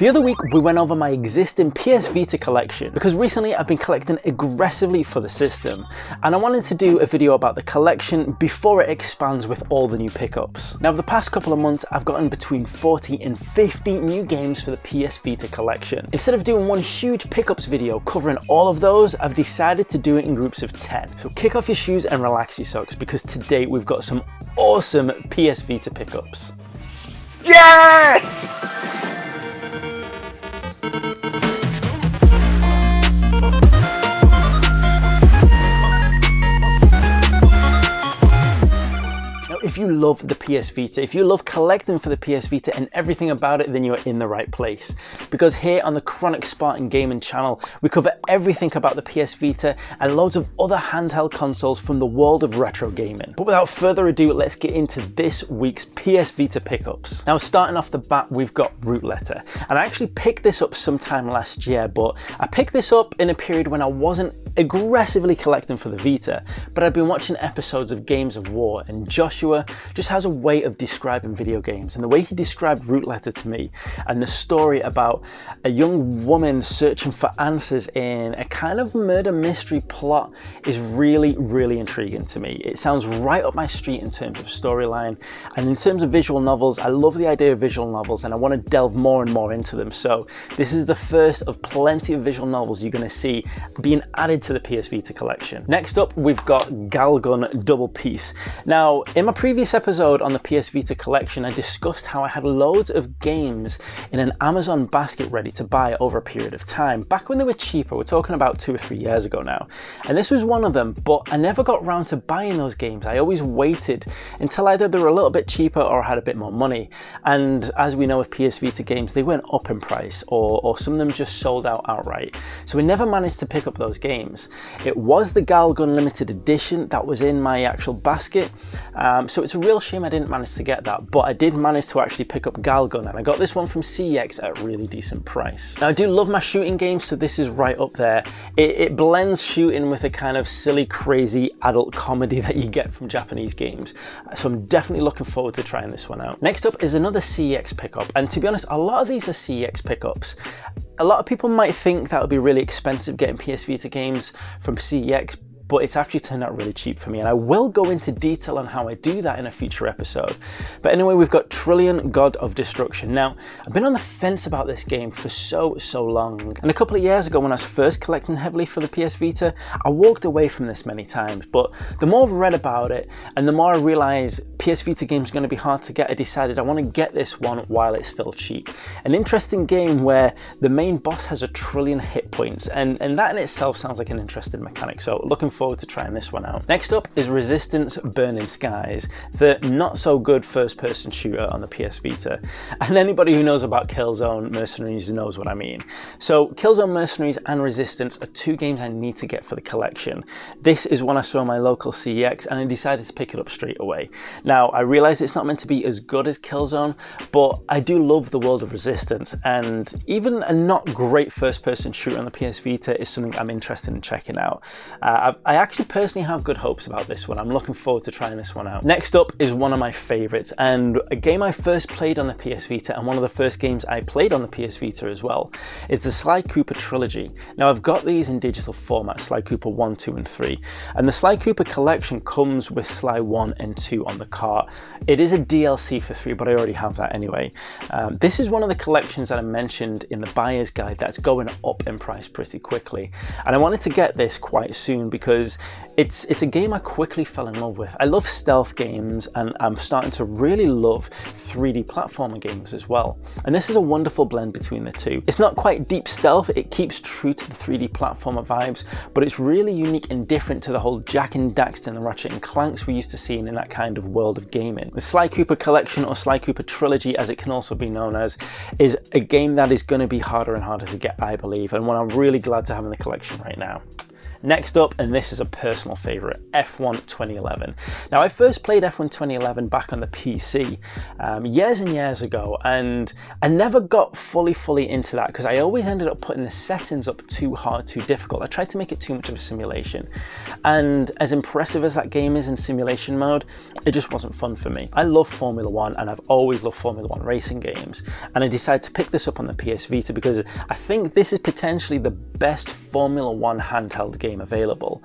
The other week we went over my existing PS Vita collection because recently I've been collecting aggressively for the system and I wanted to do a video about the collection before it expands with all the new pickups. Now over the past couple of months I've gotten between 40 and 50 new games for the PS Vita collection. Instead of doing one huge pickups video covering all of those, I've decided to do it in groups of 10. So kick off your shoes and relax your socks because today we've got some awesome PS Vita pickups. Yes! If you love the PS Vita, if you love collecting for the PS Vita and everything about it, then you're in the right place. Because here on the Chronik Spartan gaming channel, we cover everything about the PS Vita and loads of other handheld consoles from the world of retro gaming. But without further ado, let's get into this week's PS Vita pickups. Now starting off the bat, we've got Root Letter. And I actually picked this up sometime last year, but I picked this up in a period when I wasn't aggressively collecting for the Vita, but I've been watching episodes of Games of War, and Joshua just has a way of describing video games, and the way he described Root Letter to me and the story about a young woman searching for answers in a kind of murder mystery plot is really, really intriguing to me. It sounds right up my street in terms of storyline, and in terms of visual novels, I love the idea of visual novels and I want to delve more and more into them. So this is the first of plenty of visual novels you're going to see being added to the PS Vita collection. Next up, we've got Galgun Double Peace. Now, in my previous episode on the PS Vita collection, I discussed how I had loads of games in an Amazon basket ready to buy over a period of time, back when they were cheaper. We're talking about 2 or 3 years ago now. And this was one of them, but I never got around to buying those games. I always waited until either they were a little bit cheaper or I had a bit more money. And as we know with PS Vita games, they went up in price, or some of them just sold out outright. So we never managed to pick up those games. It was the Galgun limited edition that was in my actual basket, so it's a real shame I didn't manage to get that, but I did manage to actually pick up Galgun, and I got this one from CEX at a really decent price. Now I do love my shooting games, so this is right up there. It blends shooting with a kind of silly, crazy adult comedy that you get from Japanese games, so I'm definitely looking forward to trying this one out. Next up is another CEX pickup, and to be honest, a lot of these are CEX pickups. A lot of people might think that would be really expensive getting PS Vita games from CEX, but it's actually turned out really cheap for me, and I will go into detail on how I do that in a future episode. But anyway, we've got Trillion God of Destruction. Now, I've been on the fence about this game for so long, and a couple of years ago when I was first collecting heavily for the PS Vita, I walked away from this many times, but the more I've read about it, and the more I realise PS Vita games are going to be hard to get, I decided I want to get this one while it's still cheap. An interesting game where the main boss has 1 trillion hit points, and that in itself sounds like an interesting mechanic, so looking forward to trying this one out. Next up is Resistance Burning Skies, the not so good first person shooter on the PS Vita. And anybody who knows about Killzone Mercenaries knows what I mean. So Killzone Mercenaries and Resistance are 2 games I need to get for the collection. This is one I saw in my local CEX and I decided to pick it up straight away. Now I realise it's not meant to be as good as Killzone, but I do love the world of Resistance, and even a not great first person shooter on the PS Vita is something I'm interested in checking out. I actually personally have good hopes about this one. I'm looking forward to trying this one out. Next up is one of my favourites, and a game I first played on the PS Vita, and one of the first games I played on the PS Vita as well. It's the Sly Cooper trilogy. Now I've got these in digital format, Sly Cooper 1, 2 and 3, and the Sly Cooper collection comes with Sly 1 and 2 on the cart. It is a DLC for 3, but I already have that anyway. This is one of the collections that I mentioned in the buyer's guide that's going up in price pretty quickly, and I wanted to get this quite soon because it's a game I quickly fell in love with. I love stealth games, and I'm starting to really love 3D platformer games as well. And this is a wonderful blend between the two. It's not quite deep stealth, it keeps true to the 3D platformer vibes, but it's really unique and different to the whole Jak and Daxter and the Ratchet and Clanks we're used to seeing in that kind of world of gaming. The Sly Cooper collection, or Sly Cooper trilogy as it can also be known as, is a game that is going to be harder and harder to get, I believe, and one I'm really glad to have in the collection right now. Next up, and this is a personal favourite, F1 2011. Now I first played F1 2011 back on the PC years and years ago, and I never got fully into that because I always ended up putting the settings up too hard, too difficult. I tried to make it too much of a simulation, and as impressive as that game is in simulation mode, it just wasn't fun for me. I love Formula 1 and I've always loved Formula 1 racing games, and I decided to pick this up on the PS Vita because I think this is potentially the best Formula 1 handheld game available.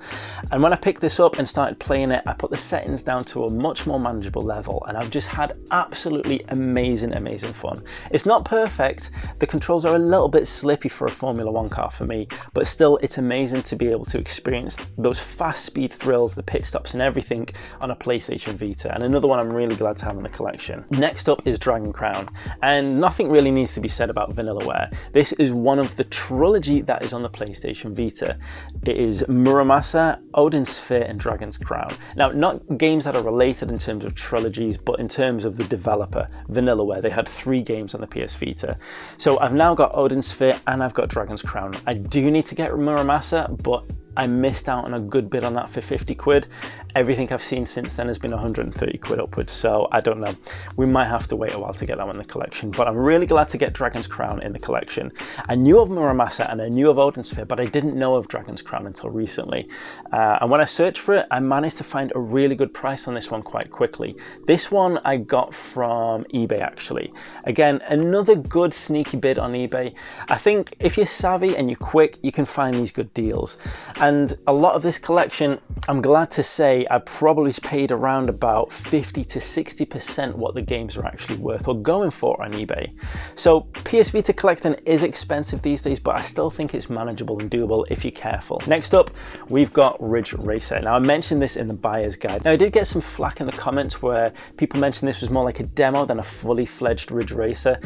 And when I picked this up and started playing it, I put the settings down to a much more manageable level, and I've just had absolutely amazing fun. It's not perfect, the controls are a little bit slippy for a Formula 1 car for me, but still it's amazing to be able to experience those fast speed thrills, the pit stops and everything on a PlayStation Vita, and another one I'm really glad to have in the collection. Next up is Dragon Crown, and nothing really needs to be said about Vanillaware. This is one of the trilogy that is on the PlayStation Vita. It is Muramasa, Odin Sphere and Dragon's Crown. Now, not games that are related in terms of trilogies, but in terms of the developer, Vanillaware. They had 3 games on the PS Vita. So I've now got Odin Sphere and I've got Dragon's Crown. I do need to get Muramasa, but I missed out on a good bit on that for 50 quid. Everything I've seen since then has been 130 quid upwards, so I don't know. We might have to wait a while to get that one in the collection, but I'm really glad to get Dragon's Crown in the collection. I knew of Muramasa and I knew of Odin Sphere, but I didn't know of Dragon's Crown until recently. And when I searched for it, I managed to find a really good price on this one quite quickly. This one I got from eBay actually. Again, another good sneaky bid on eBay. I think if you're savvy and you're quick, you can find these good deals. And a lot of this collection, I'm glad to say, I probably paid around about 50 to 60% what the games are actually worth or going for on eBay. So PS Vita collecting is expensive these days, but I still think it's manageable and doable if you're careful. Next up, we've got Ridge Racer. Now I mentioned this in the buyer's guide. Now I did get some flack in the comments where people mentioned this was more like a demo than a fully fledged Ridge Racer.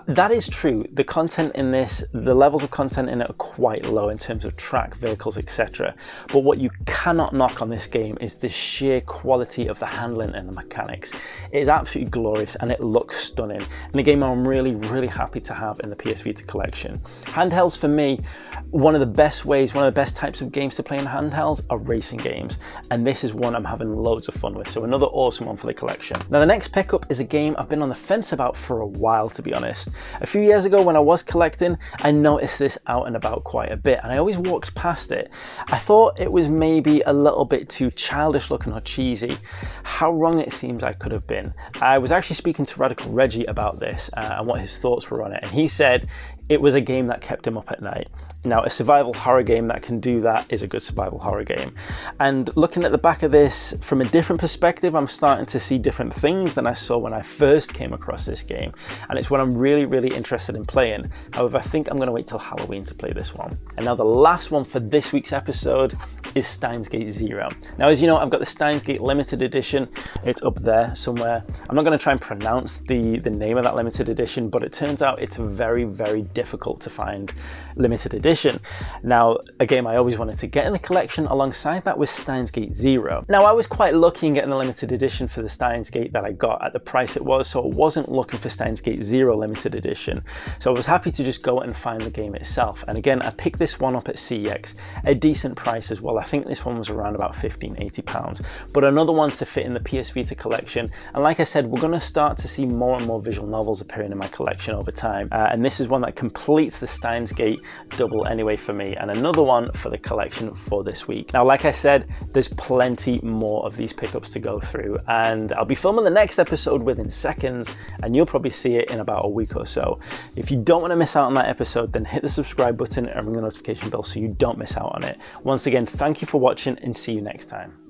That is true. The content in this, the levels of content in it are quite low in terms of track, vehicles, etc. But what you cannot knock on this game is the sheer quality of the handling and the mechanics. It is absolutely glorious and it looks stunning, and a game I'm really happy to have in the PS Vita collection. Handhelds for me, one of the best ways, one of the best types of games to play in handhelds are racing games, and this is one I'm having loads of fun with, so another awesome one for the collection. Now the next pickup is a game I've been on the fence about for a while, to be honest. A few years ago when I was collecting, I noticed this out and about quite a bit, and I always walked past it. I thought it was maybe a little bit too childish looking or cheesy. How wrong it seems I could have been. I was actually speaking to Radical Reggie about this and what his thoughts were on it, and he said it was a game that kept him up at night. Now, a survival horror game that can do that is a good survival horror game. And looking at the back of this from a different perspective, I'm starting to see different things than I saw when I first came across this game. And it's what I'm really interested in playing. However, I think I'm going to wait till Halloween to play this one. And now the last one for this week's episode is Steins Gate Zero. Now, as you know, I've got the Steins Gate limited edition. It's up there somewhere. I'm not going to try and pronounce the name of that limited edition, but it turns out it's a very difficult to find limited edition. Now, a game I always wanted to get in the collection alongside that was Steins Gate Zero. Now, I was quite lucky in getting the limited edition for the Steins Gate that I got at the price it was, so I wasn't looking for Steins Gate Zero limited edition. So I was happy to just go and find the game itself. And again, I picked this one up at CEX, a decent price as well. I think this one was around about £15–80, but another one to fit in the PS Vita collection. And like I said, we're going to start to see more and more visual novels appearing in my collection over time. And this is one that completes the Steins Gate double anyway for me, and another one for the collection for this week. Now, like I said, there's plenty more of these pickups to go through, and I'll be filming the next episode within seconds, and you'll probably see it in about a week or so. If you don't want to miss out on that episode, then hit the subscribe button and ring the notification bell so you don't miss out on it. Once again, thank you for watching and see you next time.